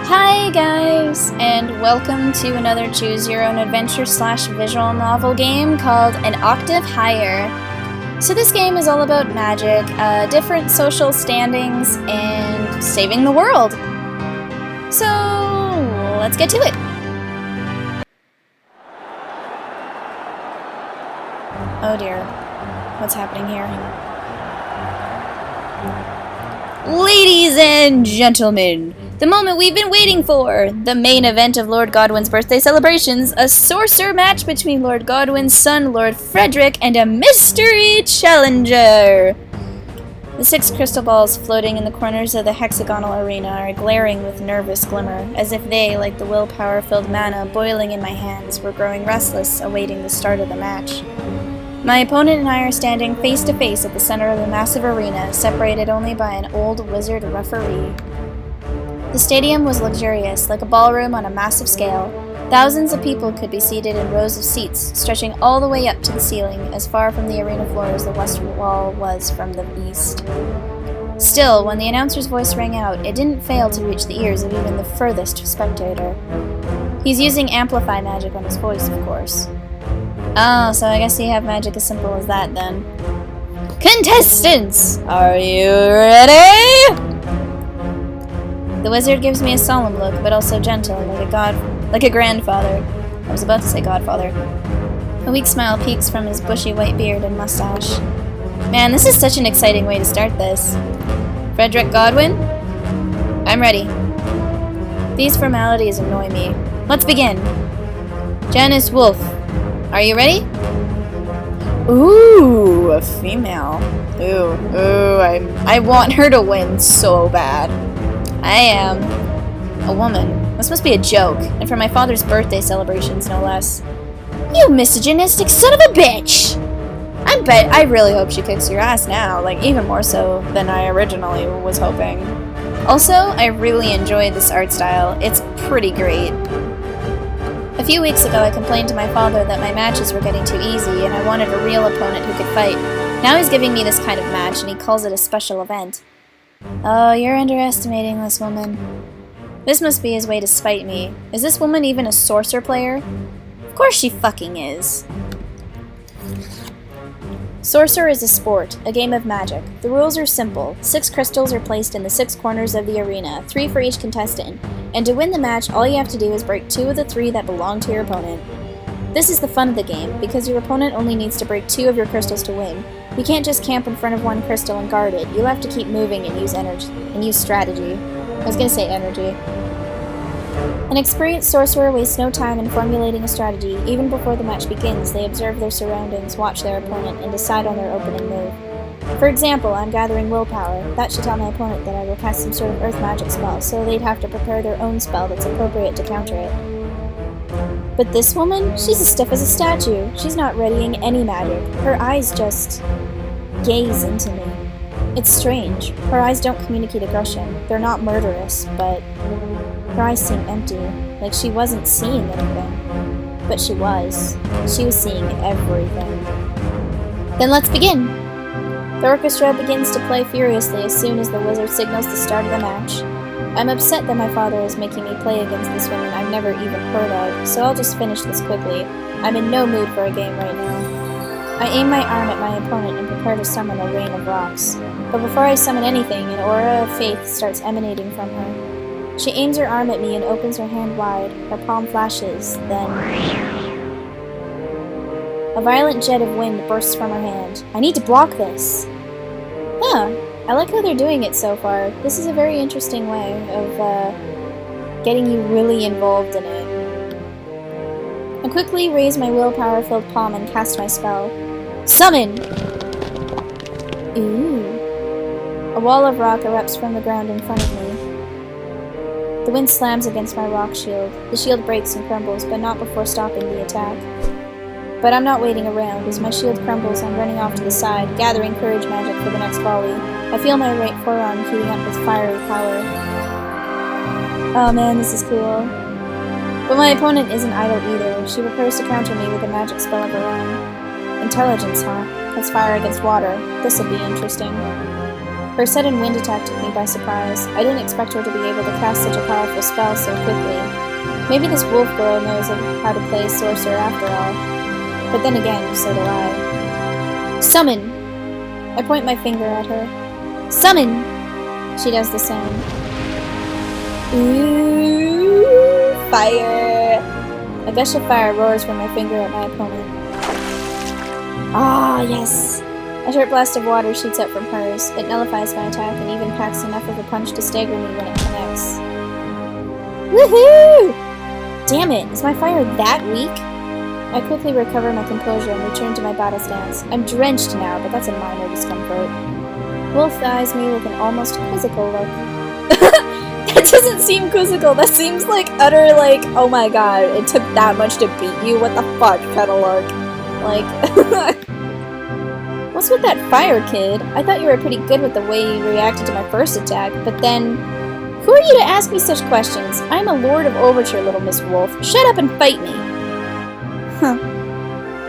Hi guys, and welcome to another Choose Your Own Adventure / visual novel game called An Octave Higher. So this game is all about magic, different social standings, and saving the world. So let's get to it. Oh dear, what's happening here? Ladies and gentlemen, the moment we've been waiting for! The main event of Lord Godwin's birthday celebrations, a sorcerer match between Lord Godwin's son, Lord Frederick, and a mystery challenger! The 6 crystal balls floating in the corners of the hexagonal arena are glaring with nervous glimmer, as if they, like the willpower-filled mana boiling in my hands, were growing restless, awaiting the start of the match. My opponent and I are standing face to face at the center of the massive arena, separated only by an old wizard referee. The stadium was luxurious, like a ballroom on a massive scale. Thousands of people could be seated in rows of seats, stretching all the way up to the ceiling, as far from the arena floor as the western wall was from the east. Still, when the announcer's voice rang out, it didn't fail to reach the ears of even the furthest spectator. He's using amplify magic on his voice, of course. Oh, so I guess you have magic as simple as that, then. Contestants! Are you ready? The wizard gives me a solemn look, but also gentle, like a grandfather. I was about to say godfather. A weak smile peeks from his bushy white beard and mustache. Man, this is such an exciting way to start this. Frederick Godwin? I'm ready. These formalities annoy me. Let's begin. Janice Wolfe. Are you ready? Ooh, a female. Ooh, I want her to win so bad. I am a woman. This must be a joke, and for my father's birthday celebrations, no less. You misogynistic son of a bitch! I really hope she kicks your ass now, like even more so than I originally was hoping. Also, I really enjoy this art style. It's pretty great. A few weeks ago, I complained to my father that my matches were getting too easy, and I wanted a real opponent who could fight. Now he's giving me this kind of match, and he calls it a special event. Oh, you're underestimating this woman. This must be his way to spite me. Is this woman even a sorcerer player? Of course she fucking is. Sorcerer is a sport, a game of magic. The rules are simple. 6 crystals are placed in the 6 corners of the arena, 3 for each contestant, and to win the match, all you have to do is break 2 of the 3 that belong to your opponent. This is the fun of the game, because your opponent only needs to break 2 of your crystals to win. You can't just camp in front of 1 crystal and guard it. You'll have to keep moving and use strategy. I was gonna say energy. An experienced sorcerer wastes no time in formulating a strategy. Even before the match begins, they observe their surroundings, watch their opponent, and decide on their opening move. For example, I'm gathering willpower. That should tell my opponent that I will cast some sort of earth magic spell, so they'd have to prepare their own spell that's appropriate to counter it. But this woman? She's as stiff as a statue. She's not readying any magic. Her eyes just gaze into me. It's strange. Her eyes don't communicate aggression. They're not murderous, but her eyes seem empty, like she wasn't seeing anything. But she was. She was seeing everything. Then let's begin! The orchestra begins to play furiously as soon as the wizard signals the start of the match. I'm upset that my father is making me play against this woman I've never even heard of, so I'll just finish this quickly. I'm in no mood for a game right now. I aim my arm at my opponent and prepare to summon a rain of rocks. But before I summon anything, an aura of faith starts emanating from her. She aims her arm at me and opens her hand wide. Her palm flashes, then a violent jet of wind bursts from her hand. I need to block this! Huh. I like how they're doing it so far. This is a very interesting way of getting you really involved in it. I quickly raise my willpower-filled palm and cast my spell. Summon! Ooh. A wall of rock erupts from the ground in front of me. The wind slams against my rock shield. The shield breaks and crumbles, but not before stopping the attack. But I'm not waiting around. As my shield crumbles, I'm running off to the side, gathering courage magic for the next volley. I feel my right forearm heating up with fiery power. Oh man, this is cool. But my opponent isn't idle either. She prepares to counter me with a magic spell of her own. Intelligence, huh? Let's fire against water. This'll be interesting. Her sudden wind attack took me by surprise. I didn't expect her to be able to cast such a powerful spell so quickly. Maybe this wolf girl knows how to play sorcerer after all. But then again, so do I. Summon! I point my finger at her. Summon! She does the same. Ooh, fire! A gush of fire roars from my finger at my opponent. Ah, yes! A short blast of water shoots up from hers. It nullifies my attack and even packs enough of a punch to stagger me when it connects. Woohoo! Damn it, is my fire that weak? I quickly recover my composure and return to my battle stance. I'm drenched now, but that's a minor discomfort. Wolf eyes me with an almost quizzical look. That doesn't seem quizzical, that seems like utter like, oh my god, it took that much to beat you, what the fuck kind of look. Like, what's with that fire, kid? I thought you were pretty good with the way you reacted to my first attack, but then... Who are you to ask me such questions? I'm a Lord of Overture, little Miss Wolf. Shut up and fight me! Huh.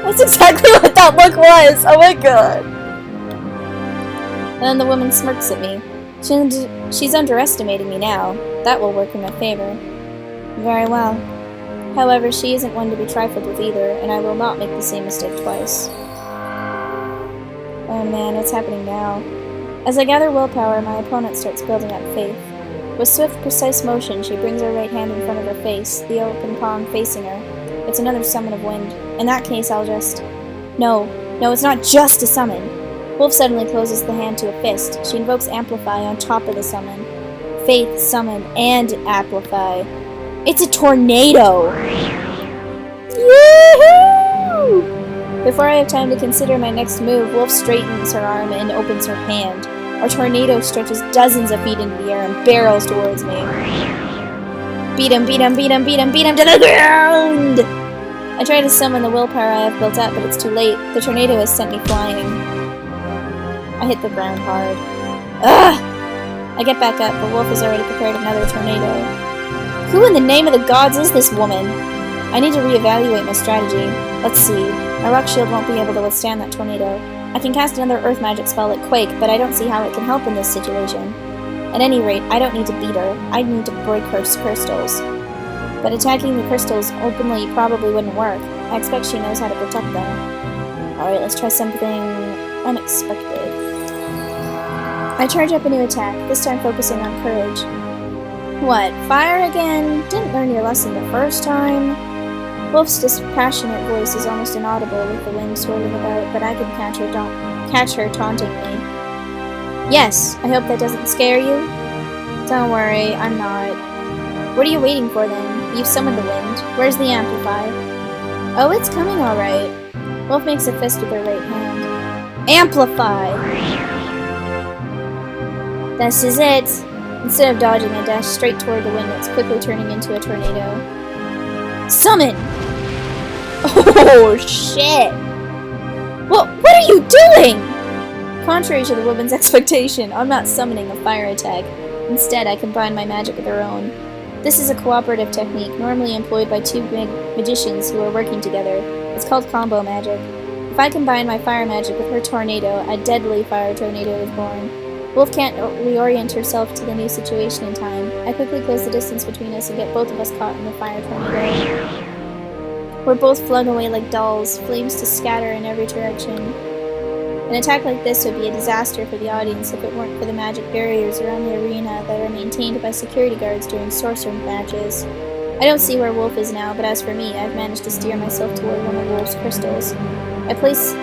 That's exactly what that look was! Oh my god! And then the woman smirks at me. She's underestimating me now. That will work in my favor. Very well. However, she isn't one to be trifled with either, and I will not make the same mistake twice. Oh man, what's happening now? As I gather willpower, my opponent starts building up faith. With swift, precise motion, she brings her right hand in front of her face, the open palm facing her. It's another summon of wind. In that case, I'll just... No, it's not just a summon. Wolf suddenly closes the hand to a fist. She invokes Amplify on top of the summon. Faith, summon, and Amplify. It's a tornado! Woohoo! Before I have time to consider my next move, Wolf straightens her arm and opens her hand. Our tornado stretches dozens of feet into the air and barrels towards me. Beat him, beat him, beat him, beat him, beat him to the ground! I try to summon the willpower I have built up, but it's too late. The tornado has sent me flying. I hit the ground hard. Ugh! I get back up, but Wolf has already prepared another tornado. Who in the name of the gods is this woman? I need to reevaluate my strategy. Let's see. My rock shield won't be able to withstand that tornado. I can cast another earth magic spell like Quake, but I don't see how it can help in this situation. At any rate, I don't need to beat her. I need to break her crystals. But attacking the crystals openly probably wouldn't work. I expect she knows how to protect them. Alright, let's try something unexpected. I charge up a new attack, this time focusing on courage. What, fire again? Didn't learn your lesson the first time? Wolf's dispassionate voice is almost inaudible with the wind swirling about, but I can catch her taunting me. Yes, I hope that doesn't scare you. Don't worry, I'm not. What are you waiting for then? You've summoned the wind. Where's the Amplify? Oh, it's coming alright. Wolf makes a fist with her right hand. Amplify! This is it! Instead of dodging, I dash straight toward the wind that's quickly turning into a tornado. Summon! Oh, shit! What are you doing? Contrary to the woman's expectation, I'm not summoning a fire attack. Instead, I combine my magic with her own. This is a cooperative technique normally employed by two big magicians who are working together. It's called combo magic. If I combine my fire magic with her tornado, a deadly fire tornado is born. Wolf can't reorient herself to the new situation in time. I quickly close the distance between us and get both of us caught in the fire tornado. We're both flung away like dolls, flames to scatter in every direction. An attack like this would be a disaster for the audience if it weren't for the magic barriers around the arena that are maintained by security guards during sorcerer matches. I don't see where Wolf is now, but as for me, I've managed to steer myself toward one of Wolf's crystals. I place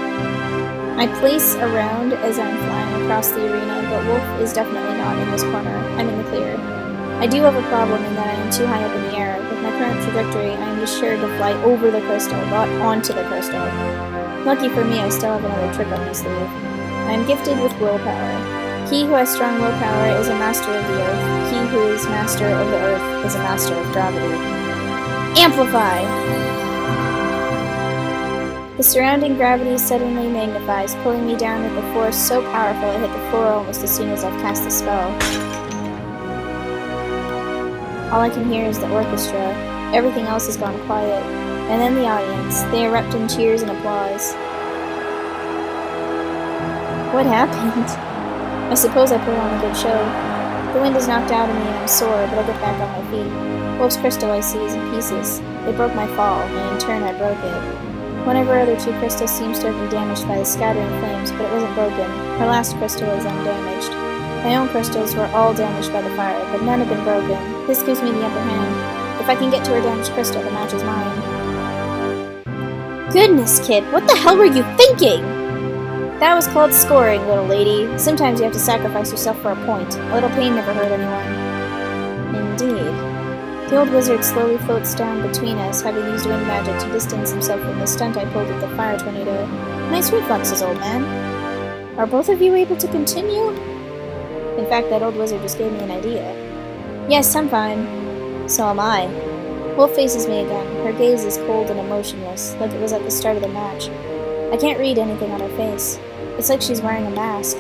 around as I'm flying across the arena, but Wolf is definitely not in this corner. I'm in the clear. I do have a problem in that I am too high up in the air. With my current trajectory, I am just sure to fly over the crystal, not onto the crystal. Lucky for me, I still have another trick on my sleeve. I am gifted with willpower. He who has strong willpower is a master of the earth. He who is master of the earth is a master of gravity. Amplify! The surrounding gravity suddenly magnifies, pulling me down with a force so powerful I hit the floor almost as soon as I've cast the spell. All I can hear is the orchestra. Everything else has gone quiet. And then the audience. They erupt in cheers and applause. What happened? I suppose I put on a good show. The wind is knocked out of me and I'm sore, but I get back on my feet. Wolf's crystal I see is in pieces. They broke my fall, and in turn I broke it. One of her other 2 crystals seems to have been damaged by the scattering flames, but it wasn't broken. Her last crystal is undamaged. My own crystals were all damaged by the fire, but none have been broken. This gives me the upper hand. If I can get to her damaged crystal, the match is mine. Goodness, kid, what the hell were you thinking? That was called scoring, little lady. Sometimes you have to sacrifice yourself for a point. A little pain never hurt anyone. Indeed. The old wizard slowly floats down between us, having used wind magic to distance himself from the stunt I pulled with the fire tornado. Nice reflexes, old man. Are both of you able to continue? In fact, that old wizard just gave me an idea. Yes, I'm fine. So am I. Wolf faces me again. Her gaze is cold and emotionless, like it was at the start of the match. I can't read anything on her face. It's like she's wearing a mask.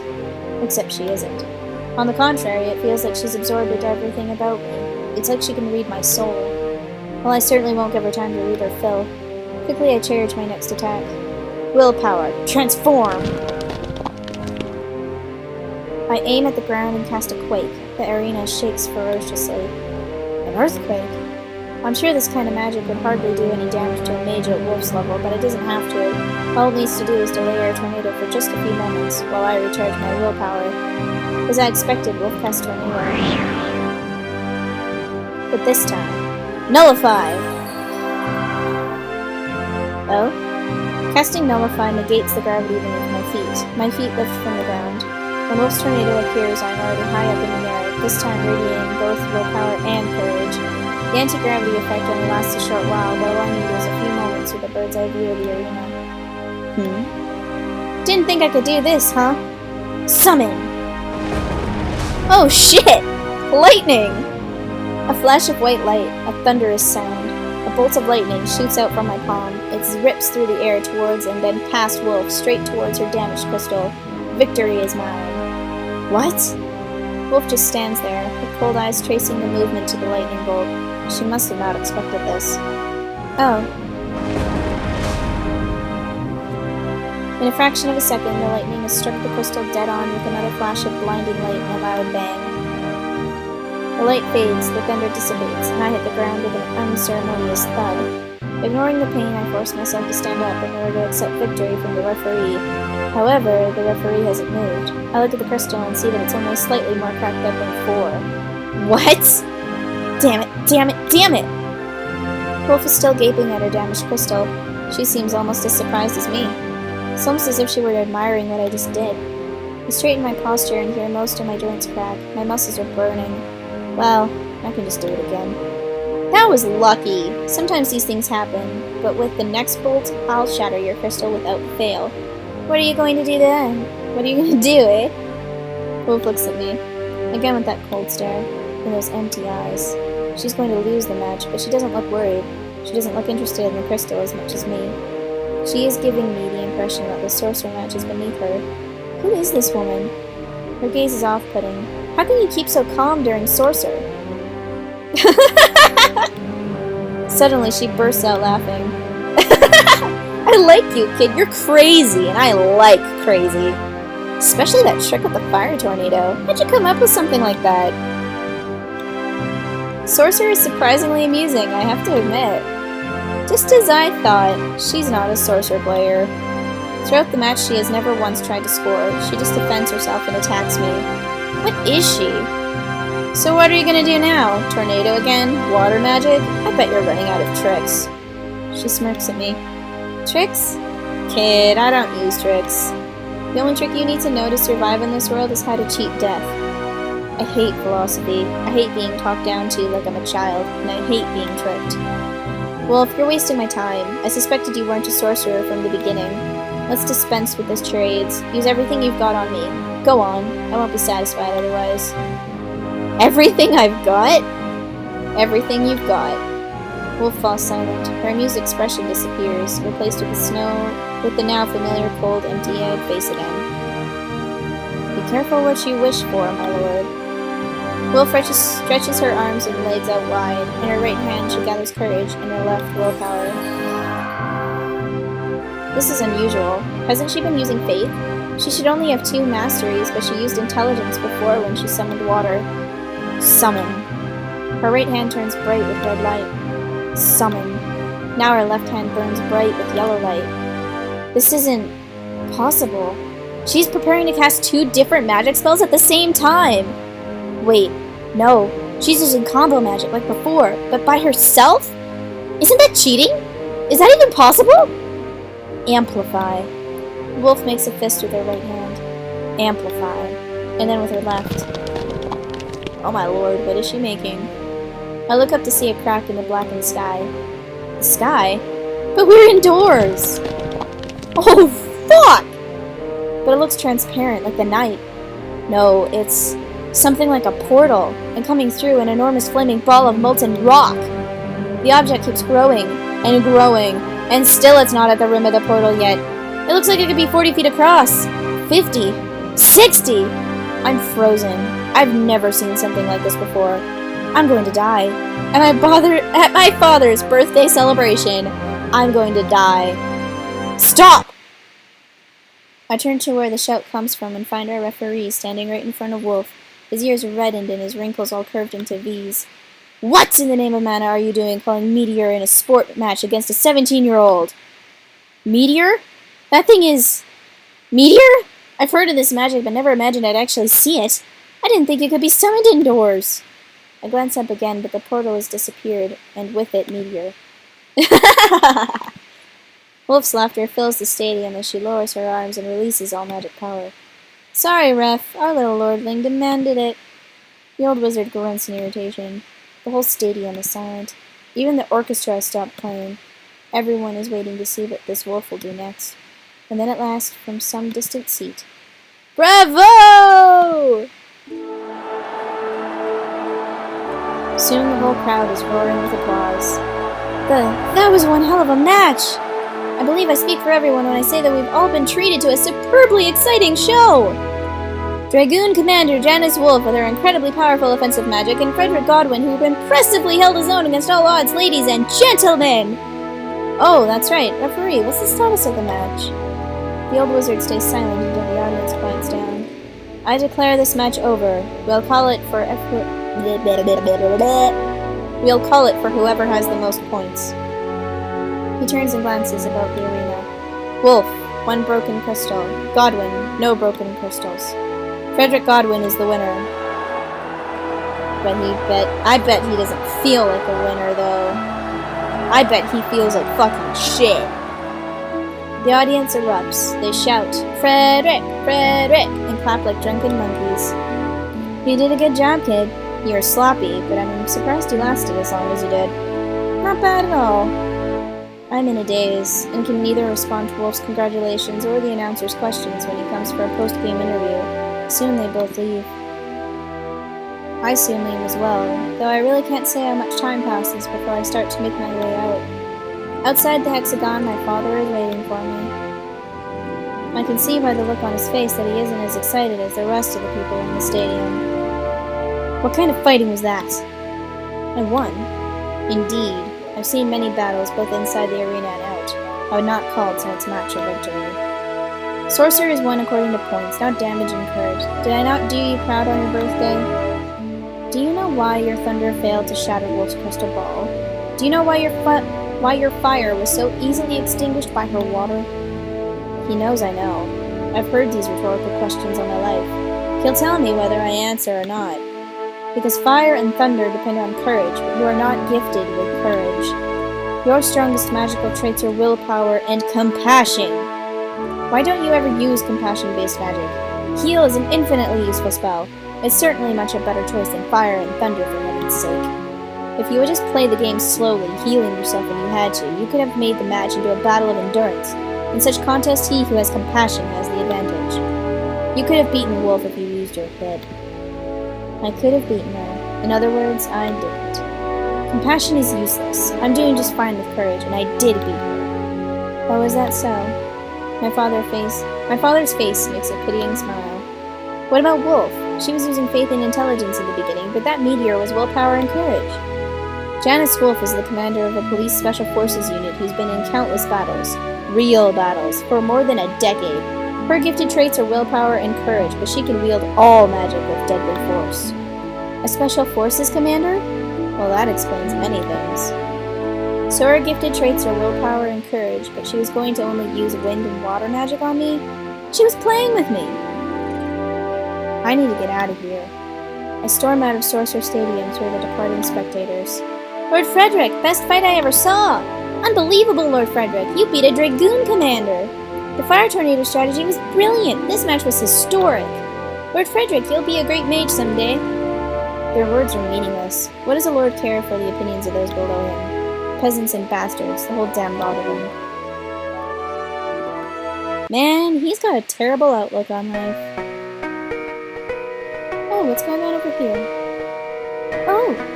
Except she isn't. On the contrary, it feels like she's absorbed into everything about me. It's like she can read my soul. Well, I certainly won't give her time to read her fill. Quickly, I charge my next attack. Willpower. Transform! I aim at the ground and cast a quake. The arena shakes ferociously. An earthquake? I'm sure this kind of magic would hardly do any damage to a mage at Wolf's level, but it doesn't have to. All it needs to do is delay our tornado for just a few moments, while I recharge my willpower. As I expected, Wolf cast Tornado. But this time, Nullify! Oh? Casting Nullify negates the gravity beneath my feet. My feet lift from the ground. When Wolf's tornado appears, I'm already high up in the air, this time radiating both willpower and courage. The anti-gravity effect only lasts a short while, but all I need is a few moments with a bird's eye view of the arena. Didn't think I could do this, huh? Summon! Oh shit! Lightning! A flash of white light, a thunderous sound. A bolt of lightning shoots out from my palm. It rips through the air towards and then past Wolf, straight towards her damaged crystal. Victory is mine. What? Wolf just stands there, her cold eyes tracing the movement to the lightning bolt. She must have not expected this. Oh. In a fraction of a second, the lightning has struck the crystal dead on with another flash of blinding light and a loud bang. The light fades, the thunder dissipates, and I hit the ground with an unceremonious thud. Ignoring the pain, I force myself to stand up in order to accept victory from the referee. However, the referee hasn't moved. I look at the crystal and see that it's only slightly more cracked up than before. What? Damn it, damn it, damn it! Wolf is still gaping at her damaged crystal. She seems almost as surprised as me. It's almost as if she were admiring what I just did. I straighten my posture and hear most of my joints crack. My muscles are burning. Well, I can just do it again. That was lucky. Sometimes these things happen, but with the next bolt, I'll shatter your crystal without fail. What are you going to do then? What are you going to do, eh? Wolf looks at me, again with that cold stare, and those empty eyes. She's going to lose the match, but she doesn't look worried. She doesn't look interested in the crystal as much as me. She is giving me the impression that the sorcerer match is beneath her. Who is this woman? Her gaze is off-putting. How can you keep so calm during sorcerer? Suddenly, she bursts out laughing. I like you, kid. You're crazy, and I like crazy. Especially that trick with the fire tornado. How'd you come up with something like that? Sorcerer is surprisingly amusing, I have to admit. Just as I thought, she's not a sorcerer player. Throughout the match, she has never once tried to score. She just defends herself and attacks me. What is she? So what are you gonna do now? Tornado again? Water magic? I bet you're running out of tricks. She smirks at me. Tricks? Kid, I don't use tricks. The only trick you need to know to survive in this world is how to cheat death. I hate philosophy. I hate being talked down to like I'm a child, and I hate being tricked. Well, if you're wasting my time, I suspected you weren't a sorcerer from the beginning. Let's dispense with this charades. Use everything you've got on me. Go on. I won't be satisfied otherwise. Everything I've got? Everything you've got. Wolf falls silent. Her amused expression disappears, replaced with the now familiar cold, empty-eyed face again. Be careful what you wish for, my lord. Wolf stretches her arms and legs out wide. In her right hand she gathers courage, in her left willpower. This is unusual. Hasn't she been using faith? She should only have 2 masteries, but she used intelligence before when she summoned water. Summon. Her right hand turns bright with red light. Summon. Now her left hand burns bright with yellow light. This isn't possible. She's preparing to cast 2 different magic spells at the same time. Wait, no. She's using combo magic like before, but by herself? Isn't that cheating? Is that even possible? Amplify. Wolf makes a fist with her right hand. Amplify. And then with her left. Oh my lord, what is she making? I look up to see a crack in the blackened sky. The sky? But we're indoors! Oh, fuck! But it looks transparent, like the night. No, it's something like a portal, and coming through an enormous flaming ball of molten rock. The object keeps growing, and still it's not at the rim of the portal yet. It looks like it could be 40 feet across. 50. 60! I'm frozen. I've never seen something like this before. I'm going to die. At my father's birthday celebration, I'm going to die. Stop! I turn to where the shout comes from and find our referee standing right in front of Wolf, his ears reddened and his wrinkles all curved into V's. What in the name of mana are you doing calling Meteor in a sport match against a 17-year-old? Meteor? That thing is... Meteor? I've heard of this magic but never imagined I'd actually see it. I didn't think it could be summoned indoors. I glance up again, but the portal has disappeared, and with it, Meteor. Wolf's laughter fills the stadium as she lowers her arms and releases all magic power. Sorry, ref. Our little lordling demanded it. The old wizard grunts in irritation. The whole stadium is silent. Even the orchestra has stopped playing. Everyone is waiting to see what this wolf will do next. And then at last, from some distant seat, Bravo! Soon the whole crowd is roaring with applause. That was one hell of a match! I believe I speak for everyone when I say that we've all been treated to a superbly exciting show! Dragoon Commander Janice Wolf with her incredibly powerful offensive magic, and Frederick Godwin, who impressively held his own against all odds, ladies and gentlemen! Oh, that's right. Referee, what's the status of the match? The old wizard stays silent until the audience quiets down. I declare this match over. We'll call it for whoever has the most points. He turns and glances about the arena. Wolf, 1 broken crystal. Godwin, no broken crystals. Frederick Godwin is the winner. I bet he doesn't feel like a winner, though. I bet he feels like fucking shit. The audience erupts. They shout, Frederick! Frederick! And clap like drunken monkeys. You did a good job, kid. You're sloppy, but I'm surprised you lasted as long as you did. Not bad at all. I'm in a daze, and can neither respond to Wolf's congratulations or the announcer's questions when he comes for a post-game interview. Soon they both leave. I soon leave as well, though I really can't say how much time passes before I start to make my way out. Outside the hexagon, my father is waiting for me. I can see by the look on his face that he isn't as excited as the rest of the people in the stadium. What kind of fighting was that? I won. Indeed. I've seen many battles both inside the arena and out. I would not call tonight's match a victory. Sorcerers won according to points, not damage incurred. Did I not do you proud on your birthday? Do you know why your thunder failed to shatter Wolf's crystal ball? Do you know why your fire was so easily extinguished by her water? He knows I know. I've heard these rhetorical questions all my life. He'll tell me whether I answer or not. Because fire and thunder depend on courage, but you are not gifted with courage. Your strongest magical traits are willpower and compassion. Why don't you ever use compassion-based magic? Heal is an infinitely useful spell. It's certainly much a better choice than fire and thunder for heaven's sake. If you would just play the game slowly, healing yourself when you had to, you could have made the match into a battle of endurance. In such contests, he who has compassion has the advantage. You could have beaten Wolf if you used your head. I could have beaten her. In other words, I didn't. Compassion is useless. I'm doing just fine with courage, and I did beat her. Oh, is that so? My father's face makes a pitying smile. What about Wolf? She was using faith and intelligence in the beginning, but that meteor was willpower and courage. Janice Wolf is the commander of a police special forces unit who's been in countless battles, real battles, for more than a decade. Her gifted traits are willpower and courage, but she can wield all magic with deadly force. A special forces commander? Well, that explains many things. So her gifted traits are willpower and courage, but she was going to only use wind and water magic on me? She was playing with me! I need to get out of here. I storm out of Sorcerer Stadium through the departing spectators. Lord Frederick, best fight I ever saw! Unbelievable, Lord Frederick! You beat a Dragoon commander! The Fire Tornado strategy was brilliant! This match was historic! Lord Frederick, you'll be a great mage someday! Their words are meaningless. What does a lord care for the opinions of those below him? Peasants and bastards, the whole damn lot of them. Man, he's got a terrible outlook on life. Oh, what's going on over here? Oh!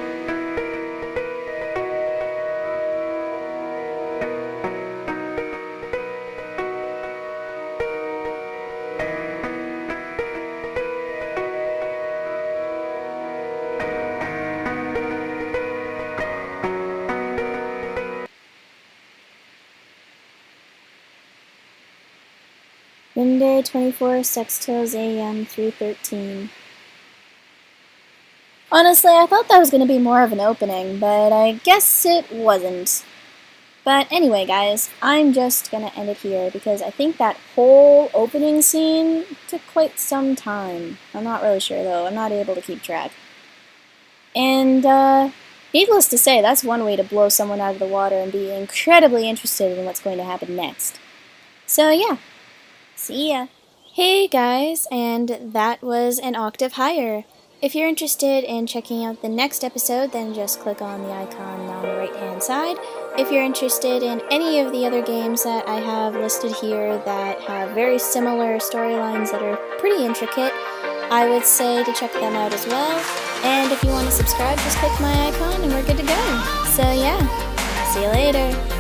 Monday, 24 Sextiles AM 313. Honestly, I thought that was going to be more of an opening, but I guess it wasn't. But anyway, guys, I'm just going to end it here because I think that whole opening scene took quite some time. I'm not really sure, though. I'm not able to keep track. And, needless to say, that's one way to blow someone out of the water and be incredibly interested in what's going to happen next. So, yeah. See ya! Hey guys, and that was an octave higher. If you're interested in checking out the next episode, then just click on the icon on the right hand side. If you're interested in any of the other games that I have listed here that have very similar storylines that are pretty intricate, I would say to check them out as well. And if you want to subscribe, just click my icon and we're good to go. So yeah, see you later!